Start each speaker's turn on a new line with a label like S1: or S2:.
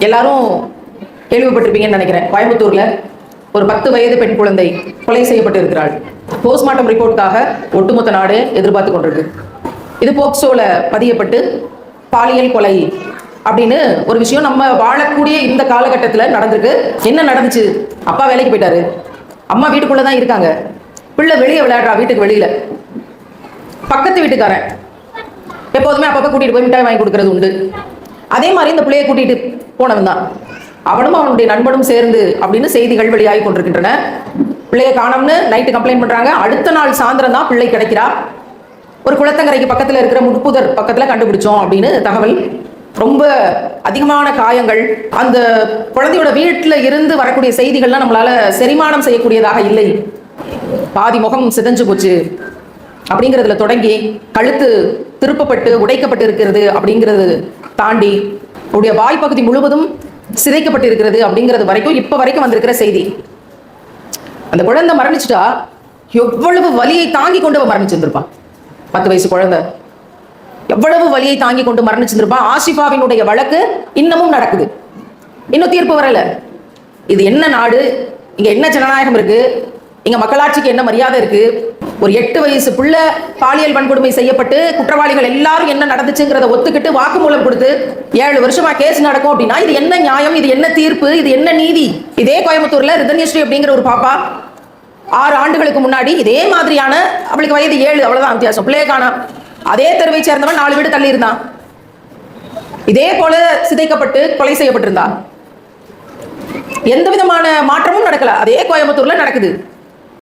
S1: எல்லாரும் கேள்விப்பட்டிருப்பீங்கன்னு நினைக்கிறேன். கோயம்புத்தூர்ல ஒரு 10 வயது பெண் குழந்தை கொலை செய்யப்பட்டு இருக்கிறாள். போஸ்ட்மார்ட்டம் ரிப்போர்ட்டுக்காக ஒட்டுமொத்த நாடு எதிர்பார்த்து கொண்டிருக்கு. இது போக்சோல பதியப்பட்டு பாலியல் கொலை அப்படின்னு ஒரு விஷயம் நம்ம வாழக்கூடிய இந்த காலகட்டத்தில் நடந்திருக்கு. என்ன நடந்துச்சு? அப்பா வேலைக்கு போயிட்டாரு, அம்மா வீட்டுக்குள்ளதான் இருக்காங்க, பிள்ளை வெளியே விளையாடுறா வீட்டுக்கு வெளியில. பக்கத்து வீட்டுக்காரன் எப்போதுமே அப்பப்ப கூட்டிட்டு போய் மிட்டாய் வாங்கி கொடுக்கறது உண்டு. அதே மாதிரி இந்த பிள்ளையை கூட்டிட்டு போனவன் தான் அவனும் அவனுடைய நண்பனும் சேர்ந்து அப்படின்னு செய்திகள் வெளியாகி கொண்டிருக்கின்றன. பிள்ளையை காணோம்னு நைட்டு கம்ப்ளைண்ட் பண்றாங்க. அடுத்த நாள் சாயந்தரம் தான் பிள்ளை கிடைக்கிறா. ஒரு குளத்தங்கரைக்கு பக்கத்துல இருக்கிற முட்புதர் பக்கத்துல கண்டுபிடிச்சோம் அப்படின்னு தகவல். ரொம்ப அதிகமான காயங்கள். அந்த குழந்தையோட வீட்டுல இருந்து வரக்கூடிய செய்திகள்லாம் நம்மளால செரிமானம் செய்யக்கூடியதாக இல்லை. பாதி முகம் சிதைஞ்சு போச்சு அப்படிங்கிறதுல தொடங்கி கழுத்து திருப்பப்பட்டு உடைக்கப்பட்டு இருக்கிறது அப்படிங்கிறது தாண்டி உடைய வாய்ப்பகுதி முழுவதும் சிதைக்கப்பட்டு இருக்கிறது அப்படிங்கிறது வரைக்கும் இப்ப வரைக்கும் வந்திருக்கிற செய்தி. அந்த குழந்தை மரணிச்சுட்டா எவ்வளவு வலியை தாங்கி கொண்டு மரணிச்சிருந்திருப்பான். 10 வயசு குழந்தை எவ்வளவு வலியை தாங்கி கொண்டு மரணிச்சிருந்திருப்பான். ஆசிஃபாவினுடைய வழக்கு இன்னமும் நடக்குது, இன்னும் தீர்ப்பு வரல. இது என்ன நாடு? இங்க என்ன ஜனநாயகம் இருக்கு? இங்க மக்களாட்சிக்கு என்ன மரியாதை இருக்கு? ஒரு 8 வயசு புள்ள பாலியல் வன்கொடுமை செய்யப்பட்டு குற்றவாளிகள் எல்லாரும் என்ன நடந்துச்சுங்கிறத ஒத்துக்கிட்டு வாக்குமூலம் கொடுத்து 7 வருஷமா கேஸ் நடக்கும் அப்படின்னா இது என்ன நியாயம்? இது என்ன தீர்ப்பு? இது என்ன நீதி? இதே கோயம்புத்தூர்ல ரிதன்யஸ்ரீ அப்படிங்கிற ஒரு பாப்பா 6 ஆண்டுகளுக்கு முன்னாடி இதே மாதிரியான, அவளுக்கு வயது 7, அவ்வளவுதான் வித்தியாசம், பிள்ளைய காணோம். அதே தெருவை சேர்ந்தவன் 4 வீடு தள்ளி இருந்தான். இதே போல சிதைக்கப்பட்டு கொலை செய்யப்பட்டிருந்தான். எந்த விதமான மாற்றமும் நடக்கல. அதே கோயம்புத்தூர்ல நடக்குது.